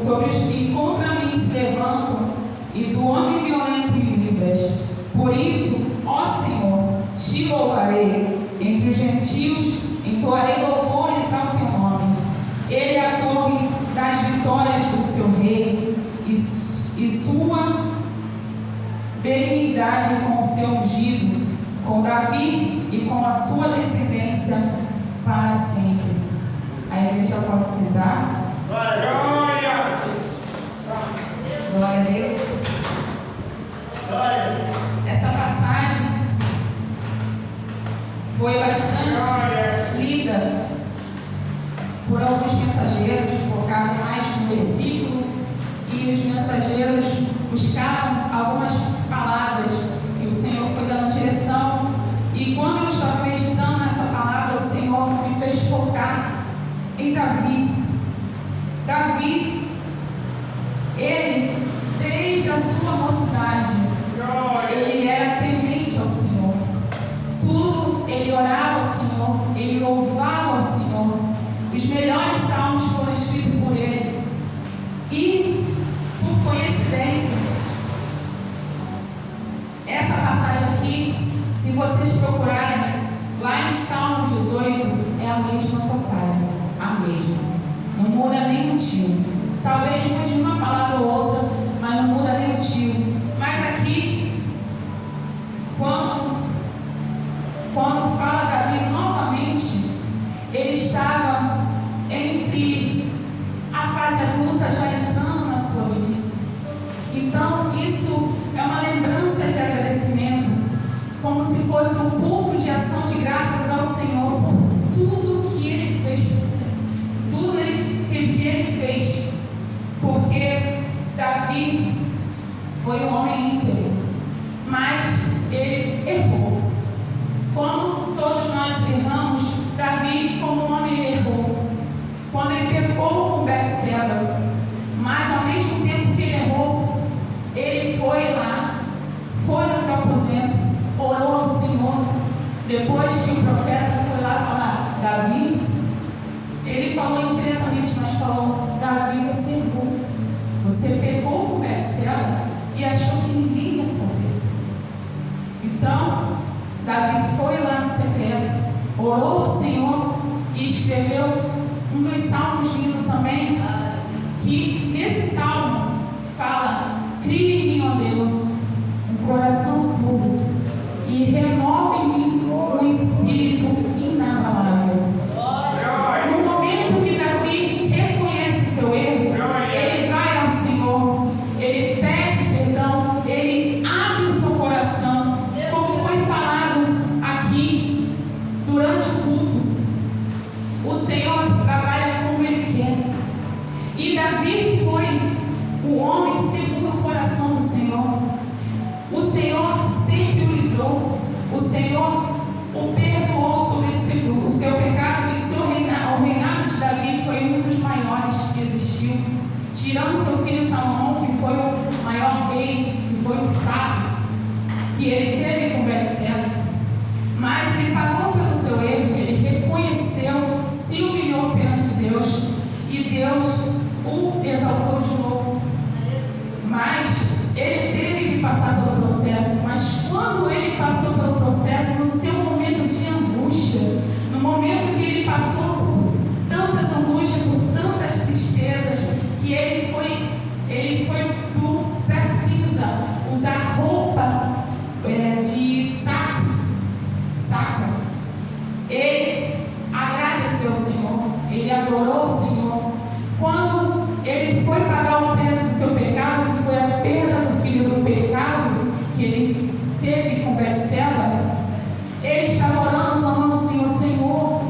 sobre os que contra mim se levantam, e do homem violento me livras. Por isso, ó Senhor, te louvarei entre os gentios, entoarei louvores ao teu nome. Ele é a torre das vitórias do seu rei, e sua benignidade com o seu ungido, com Davi e com a sua descendência para sempre. A igreja pode sentar. Glória! Glória a Deus. Essa passagem foi bastante lida por alguns mensageiros, focado mais no versículo, e os mensageiros buscaram algumas palavras e o Senhor foi dando direção. E quando eu estava meditando nessa palavra, o Senhor me fez focar em Davi. Davi, ele, desde a sua mocidade, ele era temente ao Senhor. Tudo ele orava ao Senhor, ele louvava ao Senhor. Os melhores salmos foram escritos por ele. E, por coincidência, essa passagem aqui, se vocês procurarem lá em Salmo 18, é a mesma passagem, a mesma. Não muda nem o tio. Talvez mude uma palavra ou outra, mas não muda nem o tio. Mas aqui, quando fala Davi novamente, ele estava entre a fase adulta, já entrando na sua velhice. Então, isso é uma lembrança de agradecimento, como se fosse um culto de ação de graças ao Senhor por tudo que Ele fez por você, tudo que Ele fez, porque Davi foi um homem íntegro, mas ele errou. Como todos nós erramos, Davi, como um homem, ele errou. Quando ele pecou com Betseba, mas ao mesmo tempo que ele errou, ele foi lá, foi no seu aposento, orou ao Senhor. Depois que o profeta foi lá falar, Davi, ele falou indiretamente, mas falou, Davi, você errou. Você pecou com Betseba e achou que ninguém ia saber. Então, Davi foi lá no secreto, orou ao Senhor e escreveu um dos salmos lindos também, que nesse salmo fala, cria em mim, ó Deus, um coração puro e renova em mim um espírito inabalável. No momento que Davi reconhece o seu erro, ele vai ao Senhor, ele pede perdão, ele abre o seu coração, como foi falado aqui durante o culto. O Senhor trabalha como Ele quer. E Davi foi o homem segundo o coração do Senhor. O Senhor sempre o livrou. O Senhor o perdoou sobre o seu pecado e o reinado de Davi foi um dos maiores que existiu. Tirando seu filho Salomão, que foi o maior rei, que foi o sábio, que ele teve com Betseba. Mas ele pagou pelo seu erro, ele reconheceu, se humilhou perante Deus e Deus o exaltou de novo. Mas ele teve que passar pelo processo. Mas quando ele passou pelo processo, no seu momento de angústia, no momento que ele passou por tantas angústias, por tantas tristezas, que ele foi para cinza, usar roupa de saco. Ele agradeceu ao Senhor, ele adorou o Senhor. Quando ele foi pagar o preço do seu pecado, que foi a perda do filho do pecado que ele teve com Betseba, ele estava orando, clamando ao Senhor, Senhor,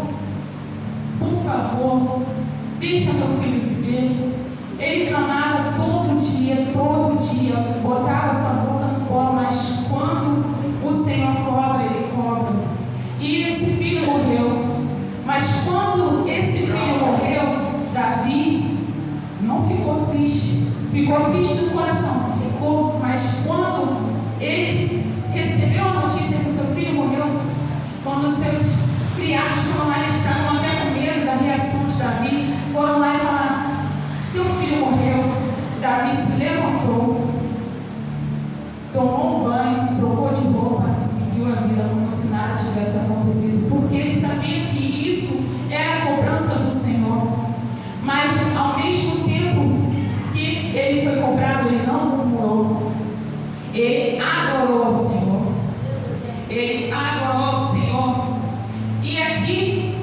por favor, deixa meu filho viver. Ele clamava todo dia, botava sua boca no pó, mas quando o Senhor cobra, ele cobra. E esse filho morreu. Mas quando esse filho morreu, Davi não ficou triste. Ficou triste no coração, ficou. Mas quando ele recebeu a notícia que o seu filho morreu, quando os seus criados foram lá, eles estavam até com medo da reação de Davi, foram lá e falaram, seu filho morreu. quebrantado, ele não murmurou. Ele adorou o Senhor. Ele adorou o Senhor. E aqui,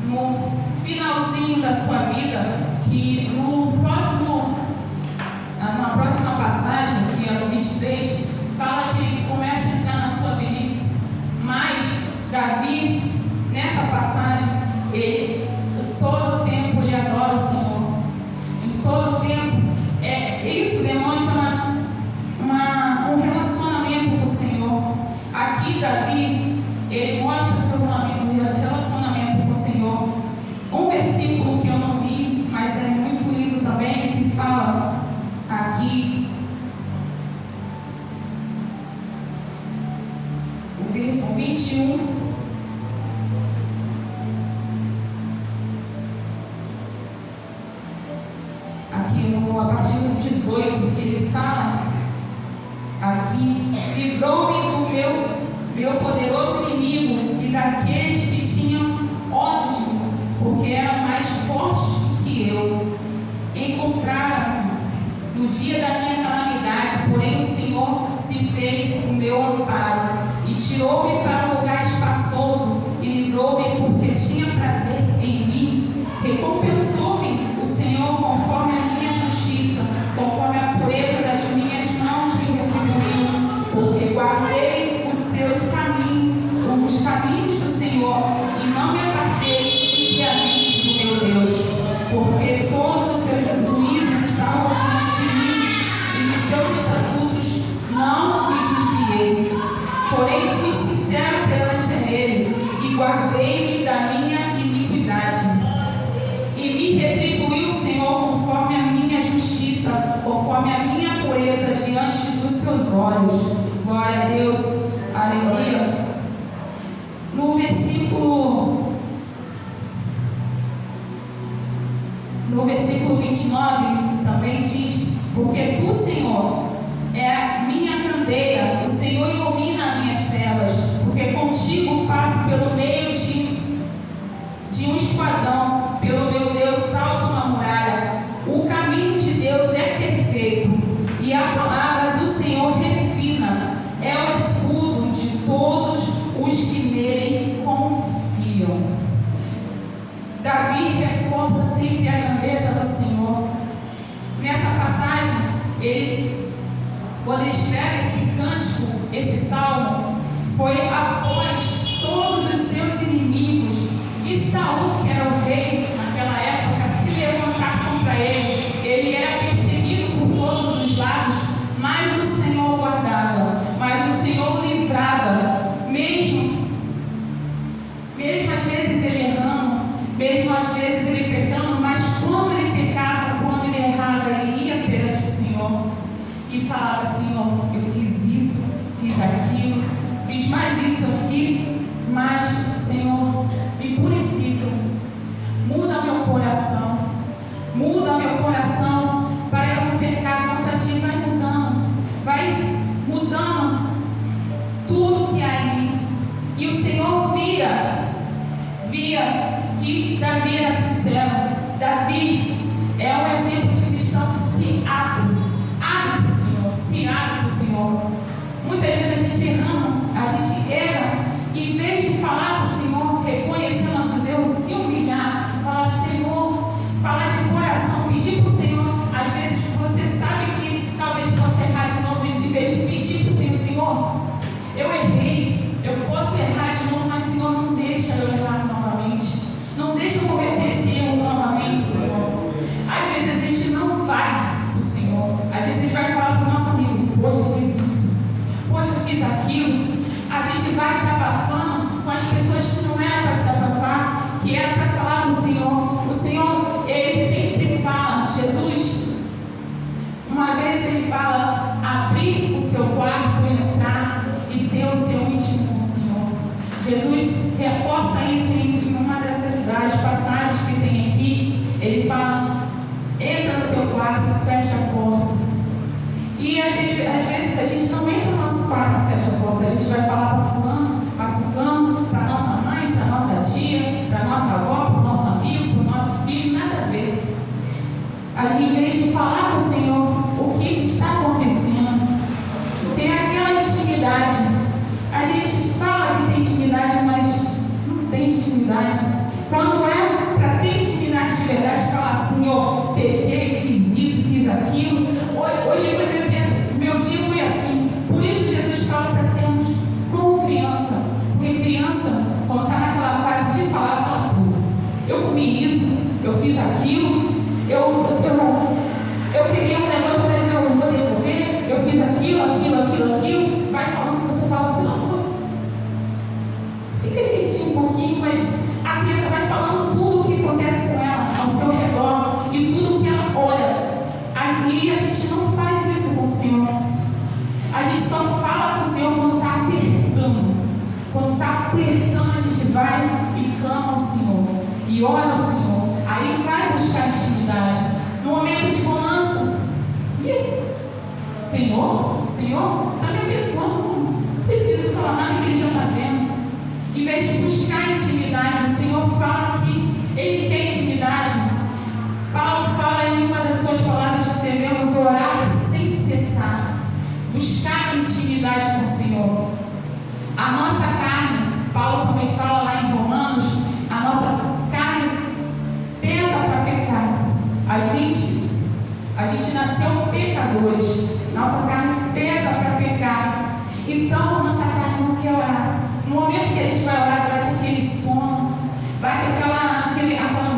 no finalzinho da sua vida, que na próxima passagem, que é no 23, fala que ele começa a entrar na sua velhice. Mas Davi, nessa passagem, ele todo o tempo ele adora o Senhor. Em todo o tempo, isso demonstra um relacionamento com o Senhor. Aqui Davi, ele mostra seu relacionamento com o Senhor. Um versículo que eu não li, mas é muito lindo também, que fala aqui, o 21. Aqui a partir do 18, que ele fala aqui: livrou-me do meu poderoso inimigo e daqueles que tinham ódio de mim, porque eram mais fortes que eu. Encontraram-me no dia da minha calamidade, porém o Senhor se fez o meu amparo e tirou-me para um lugar espaçoso e livrou-me porque tinha prazer em mim. Recompensou-me o Senhor conforme a minha justiça, conforme a pureza das minhas mãos me retribuiu, porque guardei os seus caminhos, os caminhos do Senhor, e não me apartei impiamente do meu Deus, porque todos os seus juízos estavam diante de mim, e de seus estatutos não me desviei. Porém fui sincero perante ele, e guardei-me da minha iniquidade. E me retribuiu o Senhor conforme a minha justiça, conforme a minha pureza diante dos seus olhos. Glória a Deus. Aleluia. No versículo 29 também diz: porque tu, Senhor, é a minha candeia, o Senhor ilumina minhas trevas, porque contigo passo pelo meio de um esquadrão, pelo meu Deus salto uma muralha. O caminho de Deus é perfeito, e a palavra do Senhor refina, é o escudo de todos os que nele confiam. Davi reforça sempre a grandeza do Senhor. Nessa passagem, quando ele escreve esse cântico, esse salmo, foi após todos os seus inimigos e Saul, que era o rei naquela época, se levantar contra ele. Ele era perseguido por todos os lados, mas o Senhor guardava, mas o Senhor livrava, mesmo às vezes ele errando, mesmo às vezes ele pecando, mas quando ele pecava, quando ele errava, ele ia perante o Senhor e falava: Senhor, eu fiz isso, fiz aquilo, fiz mais isso aqui, mas Senhor, me purifica, muda meu coração para eu não pecar contra ti. Vai mudando tudo que há em mim. E o Senhor via que Davi era sincero. Davi é um exemplo de cristão que se abre para o Senhor, se abre para o Senhor. Muitas vezes a gente erra, e em vez de falar para o Senhor, reconhecer nossos erros, se humilhar, falar: Senhor, falar de coração, pedir para o Senhor. Às vezes você sabe que talvez possa errar de novo, em vez de pedir para o Senhor: Senhor, eu errei, eu posso errar de novo, mas Senhor, não deixa eu errar novamente, não deixa eu cometer esse erro novamente, Senhor. Às vezes a gente não vai para o Senhor, às vezes a gente vai falar para o nosso amigo: poxa, eu fiz isso, poxa, eu fiz aquilo. A gente vai desabafando com as pessoas que não era para desabafar, que era para falar com o Senhor. O Senhor, ele sempre fala. Jesus, uma vez ele fala: abrir o seu quarto, entrar e ter o seu íntimo com o Senhor. Jesus reforça isso em uma das passagens que tem aqui. Ele fala: entra no teu quarto, fecha a porta. E às vezes a gente não entra no nosso quarto e fecha a porta. A gente vai falar para fulano, para ciclano, para nossa mãe, para nossa tia, para nossa avó, para o nosso amigo, para o nosso filho, nada a ver. Aí, em vez de falar para o Senhor, o que está acontecendo. Tem aquela intimidade. A gente fala que tem intimidade, mas não tem intimidade. Quando é para ter intimidade de verdade, falar assim, eu pequei, fiz isso, fiz aquilo. Hoje foi meu dia foi assim. Por isso Jesus fala para sermos como criança. Porque criança, quando está naquela fase de falar, fala tudo. Eu comi isso, eu fiz aquilo, eu peguei um negócio, mas eu vou devolver, eu fiz aquilo. Vai falando que você fala, pelo amor. Fica quietinho um pouquinho, mas a criança vai falando tudo o que acontece com ela ao seu redor e tudo que ela olha. Aí a gente não faz isso com o Senhor. A gente só fala com o Senhor quando está apertando. Quando está apertando, a gente vai e clama ao Senhor e ora ao Senhor. Aí vai buscar intimidade. No momento de bonança, Senhor, está me abençoando. Não preciso falar nada que Ele já está vendo. Em vez de buscar intimidade, o Senhor fala que Ele quer intimidade. Paulo fala em uma das suas palavras que devemos orar sem cessar. Buscar intimidade com o Senhor. A nossa carne, Paulo também fala lá em Romanos, a nossa carne pesa para pecar. A gente nasceu pecadores. Nossa carne pesa para pecar. Então a nossa carne não quer orar. No momento que a gente vai orar, bate aquele sono, bate aquela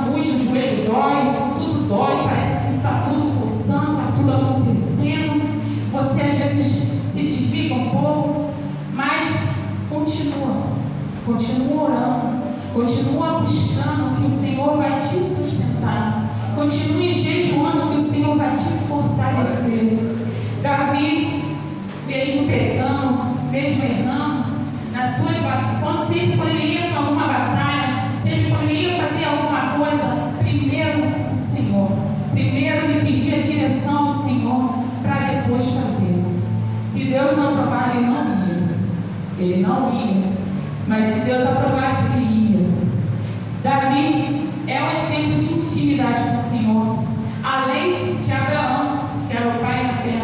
angústia, o joelho dói, tudo dói, parece que está tudo pulsando, está tudo acontecendo. Você às vezes se desliga um pouco, mas continua orando, continua buscando que o Senhor vai te sustentar, continue jejuando que o Senhor vai te fortalecer. Davi, mesmo pecando, mesmo errando, nas suas batalhas, sempre quando ele ia para alguma batalha, sempre quando ele ia fazer alguma coisa, primeiro o Senhor, primeiro ele pedia direção ao Senhor para depois fazer. Se Deus não aprovar, ele não ia, mas se Deus aprovasse, ele ia. Davi é um exemplo de intimidade com o Senhor, além de Abraão, que era o pai da fé.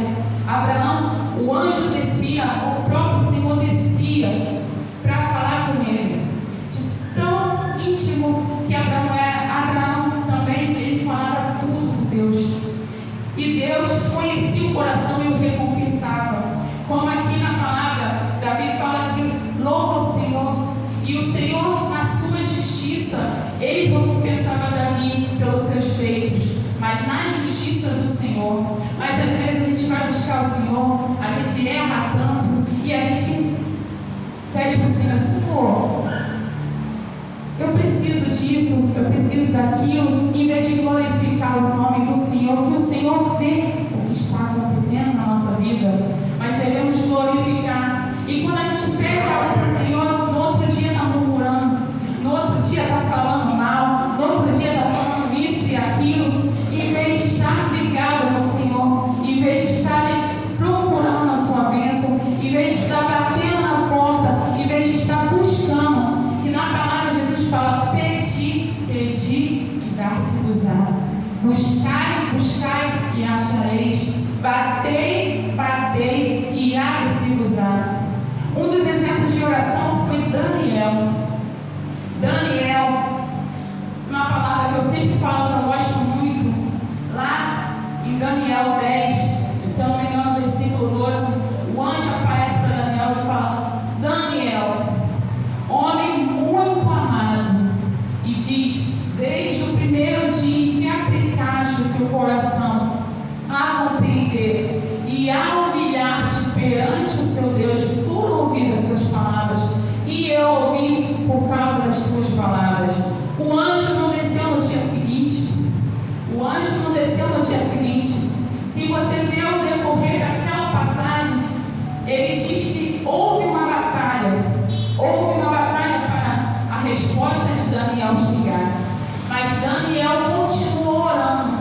Abraão, o anjo descia, o próprio Senhor descia para falar com ele, de tão íntimo que Abraão é. Abraão também, ele falava tudo com Deus, e Deus conhecia o coração e o recompensava. Como aqui na palavra, Davi fala que louva o Senhor, e o Senhor, na sua justiça, ele recompensava Davi pelos seus feitos, mas na justiça do Senhor. Mas às vezes a gente vai buscar o Senhor, a gente erra tanto, e a gente pede para o Senhor, Senhor, eu preciso disso, eu preciso daquilo, em vez de glorificar o nome do Senhor, que o Senhor vê o que está acontecendo na nossa vida, mas devemos glorificar. E quando a gente pede algo para o Senhor, no outro dia está murmurando, no outro dia está falando mal, no outro dia está falando isso e aquilo, em vez de estar ligado ao Senhor, em vez de estar procurando a sua bênção, em vez de estar batendo na porta, em vez de estar buscando, que na palavra Jesus fala, pedi e dar-se-vos-á. Buscai e achareis. Batei e abre-se-vos-á. Um dos exemplos de oração foi Daniel. Uma palavra que eu sempre falo, que eu gosto muito, lá em Daniel 10, se eu não me engano, versículo 12, o anjo aparece para Daniel e fala, Daniel, homem muito amado, e diz, desde o primeiro dia em que aplicaste o seu coração a compreender e a humilhar-te perante o seu Deus, foram ouvidas suas palavras, e eu ouvi por causa das suas palavras. O anjo não desceu no dia seguinte. Se você vê o decorrer daquela passagem, ele diz que houve uma batalha para a resposta de Daniel chegar. Mas Daniel continuou orando,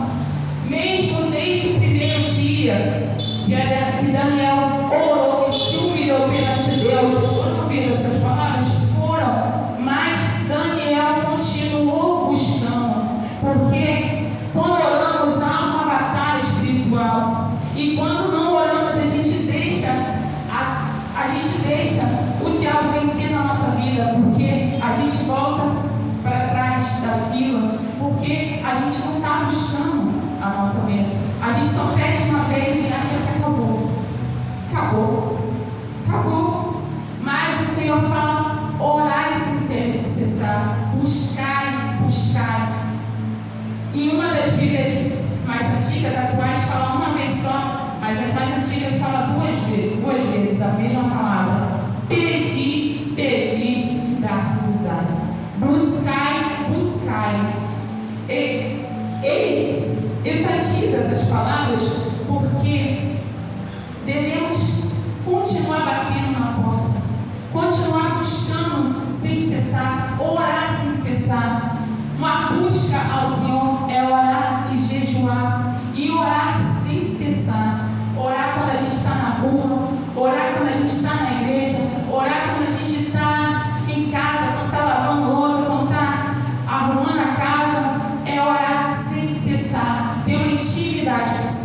mesmo desde o primeiro dia que Daniel orou e se humilhou perante Deus. Foram ouvidas essas palavras? Foram, mas Daniel continuou buscando, porque quando oramos há uma batalha espiritual, e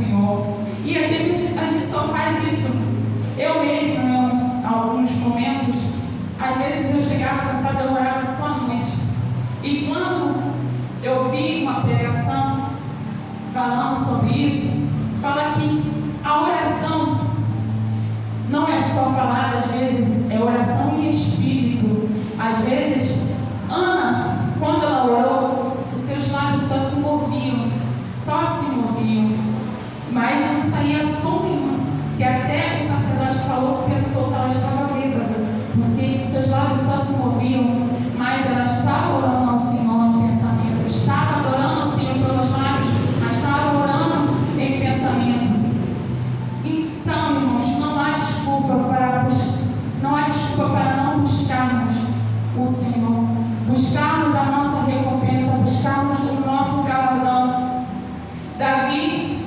Senhor. E a gente só faz isso. Eu mesmo, em alguns momentos, às vezes eu chegava cansada, eu orava só à noite. E quando eu vi uma pregação falando sobre isso, fala que a oração não é só falar, às vezes é oração em espírito. Às vezes, Ana, quando ela orou, os seus lábios só se moviam, mas não saía som nenhum, que até o sacerdote falou, pensou que ela estava bêbada, porque seus lábios só se moviam, mas ela estava orando ao Senhor em pensamento, estava adorando ao Senhor pelos lábios, mas estava orando em pensamento. Então, irmãos, não há desculpa para não buscarmos o Senhor, buscarmos a nossa recompensa, buscarmos o nosso galardão. Davi,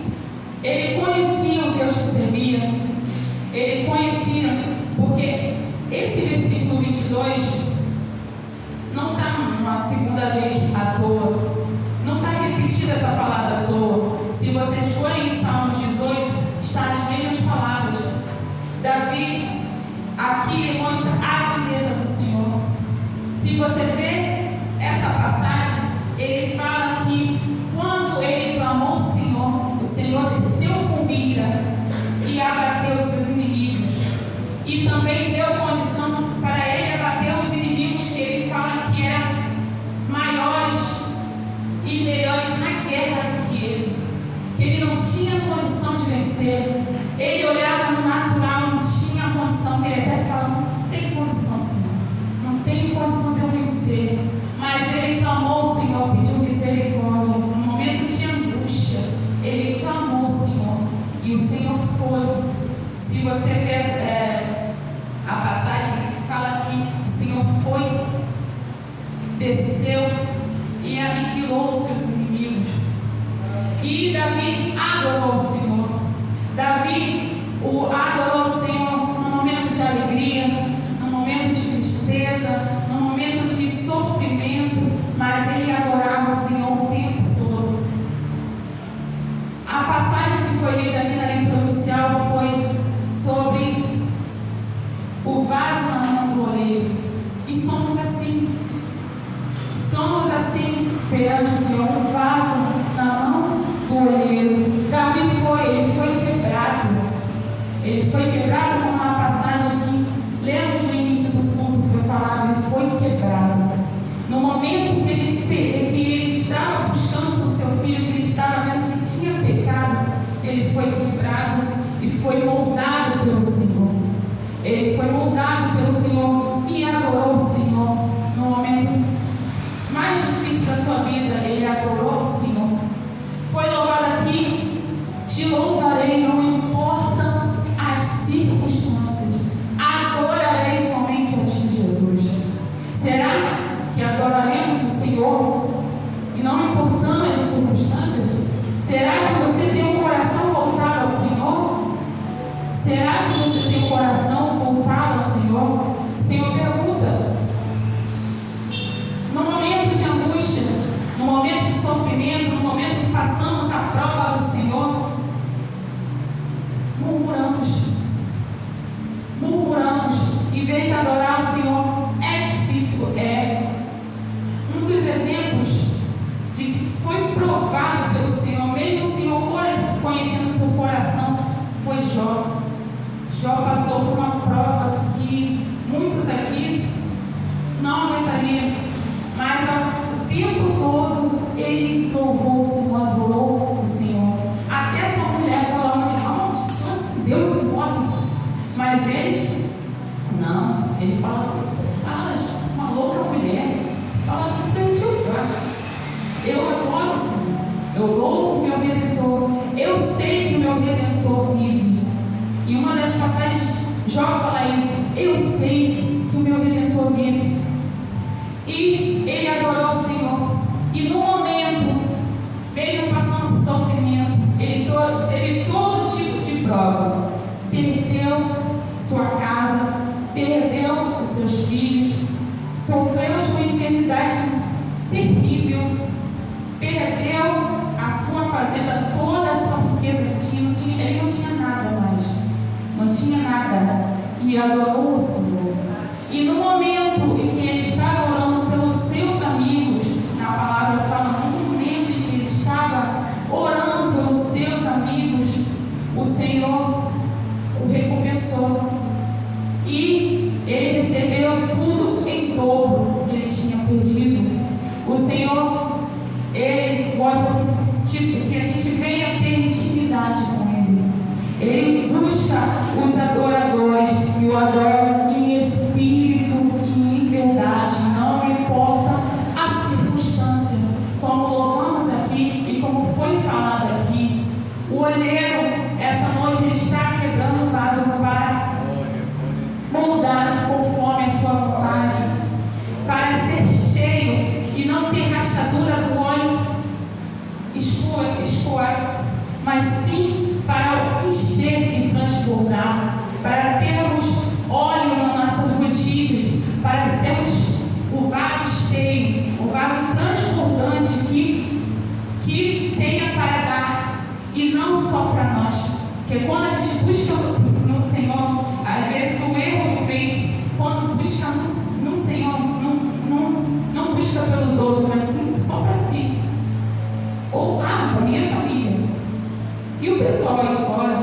ele conhecia o Deus que servia, ele conhecia, porque esse versículo 22 não está uma segunda vez à toa, não está repetida essa palavra à toa. Se vocês forem em Salmos 18, está as mesmas palavras. Davi, aqui mostra a grandeza do Senhor. Se você vê essa passagem, ele fala que quando ele clamou o Senhor desceu com ira e abateu os seus inimigos. E também deu condição para ele abater os inimigos que ele fala que eram maiores e melhores na guerra do que ele. Que ele não tinha condição de vencer. Ele olhava no natural, não tinha condição, que ele até fala, não tem condição, Senhor. Não tem condição de eu vencer. Mas ele clamou o Senhor, pediu misericórdia. No momento de angústia, ele clamou o Senhor. E o Senhor foi. Se você ver a passagem que fala que o Senhor foi, desceu e aniquilou os seus inimigos. E Davi adorou o Senhor. Davi adorou o Senhor no momento de alegria, no momento de tristeza, no momento de sofrimento, mas ele adorava o Senhor o tempo todo. A passagem que foi lida aqui na leitura oficial foi sobre o vaso na mão do oleiro. E somos assim perante o Senhor, um vaso na mão do oleiro. Davi ele foi quebrado como na passagem que lemos no início do culto, foi falado, ele foi quebrado. No momento que ele estava buscando por seu filho, que ele estava vendo que tinha pecado, ele foi quebrado e foi moldado pelo Senhor. Ele foi moldado pelo Senhor e adorou o Senhor. No momento mais difícil da sua vida, ele adorou o Senhor. Foi louvado aqui, te louvarei, não importa as circunstâncias, adorarei somente a ti, Jesus. Será que adoraremos o Senhor e não importando as circunstâncias? Será que você tem um coração voltado ao Senhor? Será que você tem um coração voltado ao Senhor? O Senhor pergunta. No momento de angústia, no momento de sofrimento, no momento que passamos a prova do Senhor, murmuramos, em vez de adorar o Senhor, é difícil, um dos exemplos de que foi provado pelo Senhor, mesmo o Senhor conhecendo seu coração, foi Jó. Jó passou por uma prova que muitos aqui não aguentariam, mas o tempo todo ele louvou o Senhor, adorou o Senhor. Até sua mulher falou: maldição, se Deus se morre. Mas ele, não, ele fala: uma louca mulher, fala para Jeová. Eu adoro o Senhor, eu louvo o meu Redentor, eu sei que o meu Redentor vive. E uma das passagens, Jó fala isso: eu sei que o meu Redentor vive. E ele adorou o Senhor. E no momento, mesmo passando por sofrimento, ele teve todo tipo de prova. Perdeu sua casa, perdeu os seus filhos, sofreu de uma enfermidade terrível, perdeu a sua fazenda, toda a sua riqueza que ele não tinha nada mais. Não tinha nada. E adorou o Senhor. E no momento em que ele estava orando pelos seus amigos, na palavra fala, no momento em que ele estava orando pelos seus amigos, o Senhor o recompensou. E ele recebeu tudo em dobro que ele tinha perdido. O Senhor, ele gosta que a gente venha ter intimidade com ele. Ele busca os adoradores que o adoram em espírito e em verdade, não importa a circunstância. Como louvamos aqui e como foi falado aqui, o olheiro, essa noite, ele está quebrando o vaso para moldar conforme a sua vontade, para ser cheio e não ter rachadura do óleo escoar, mas sim para encher e transbordar, para termos óleo nas nossas botijas, para sermos o vaso cheio, o vaso transbordante que tenha para dar, e não só para nós. Porque quando a gente busca no Senhor, às vezes o erro do crente, quando busca no Senhor, não busca pelos outros, mas sim só para si. Ou para minha família. E o pessoal aí fora,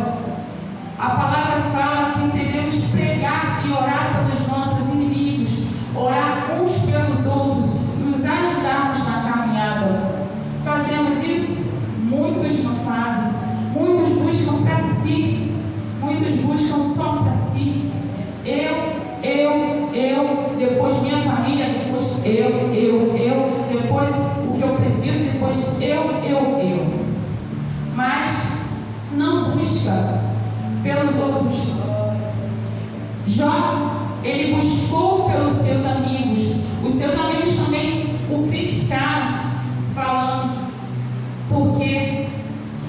a palavra fala que devemos pregar e orar pelos nossos inimigos, orar uns pelos outros, nos ajudarmos na caminhada. Fazemos isso? Muitos não fazem. Muitos buscam para si. Muitos buscam só para si. Eu, depois minha família, depois eu, depois o que eu preciso, depois eu. Mas não busca pelos outros. Jó, ele buscou pelos seus amigos. Os seus amigos também o criticaram, falando, porque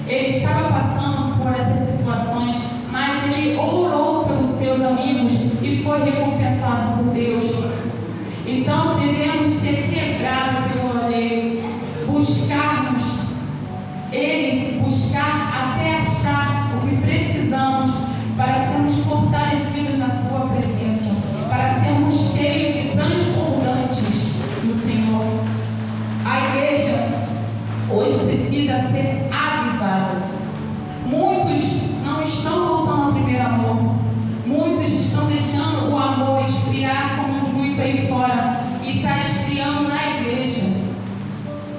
ele estava passando por essas situações, mas ele orou pelos seus amigos e foi recompensado por Deus. Então devemos ser quebrados pelo alheio, buscarmos Ele, buscar até achar o que precisamos para sermos fortalecidos na Sua presença, para sermos cheios e transbordantes no Senhor. A igreja hoje precisa ser avivada. Muitos não estão voltando ao primeiro amor. Muitos estão deixando o amor esfriar, como muito aí fora, e está esfriando na igreja,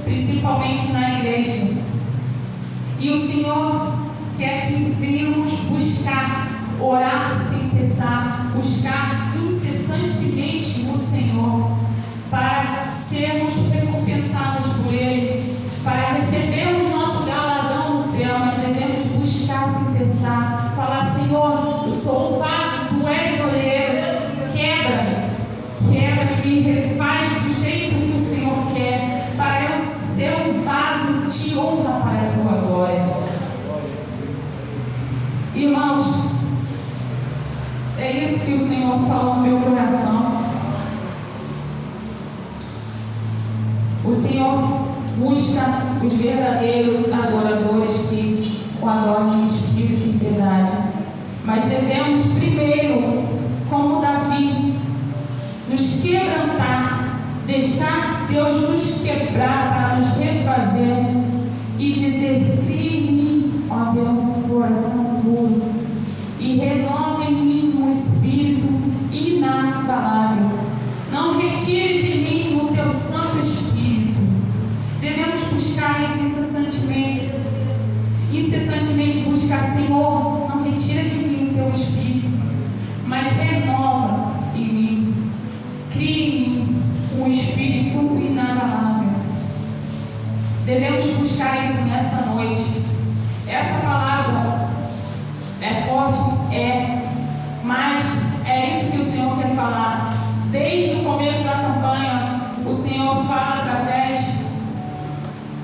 principalmente na igreja. E o Senhor quer que venhamos buscar, orar sem cessar, buscar incessantemente no Senhor, para sermos recompensados por Ele, para recebermos nosso galardão no céu. Mas devemos buscar sem cessar, falar: Senhor, eu sou o vaso, Tu és o oleiro, quebra-me, me refaz do jeito que o Senhor quer, para eu ser um vaso de honra para a Tua glória. Irmãos, é isso que o Senhor falou no meu coração. O Senhor busca os verdadeiros adoradores que o adoram em espírito e em verdade. Mas devemos primeiro, como Davi, nos quebrantar, deixar Deus nos quebrar para nos refazer e dizer: crie em mim, ó Deus, um coração puro, e renova em mim um espírito inabalável. Não retire de mim o Teu Santo Espírito. Devemos buscar isso incessantemente buscar: Senhor, não retira de mim o Teu Espírito, mas renova em mim, cria em mim um espírito inabalável. Devemos buscar isso nessa noite. Essa palavra é forte, mas é isso que o Senhor quer falar. Desde o começo da campanha, o Senhor fala através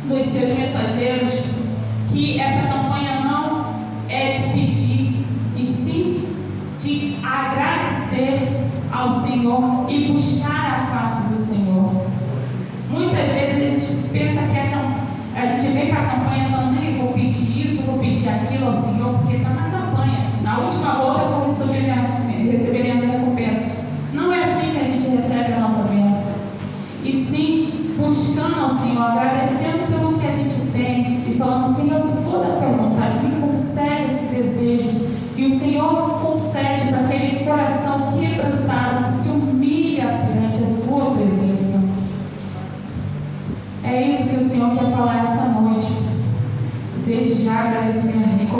dos seus mensageiros que essa campanha não é de pedir, e sim de agradecer ao Senhor e buscar a face do Senhor. Muitas vezes a gente pensa que a gente vem para a campanha falando: vou pedir isso, vou pedir aquilo ao Senhor, Na última volta eu vou receber minha recompensa. Não é assim que a gente recebe a nossa bênção. E sim, buscando ao Senhor, agradecendo pelo que a gente tem e falando: Senhor, se for da tua vontade, me concede esse desejo. Que o Senhor concede para aquele coração quebrantado que se humilha perante a sua presença. É isso que o Senhor quer falar essa noite. Desde já agradeço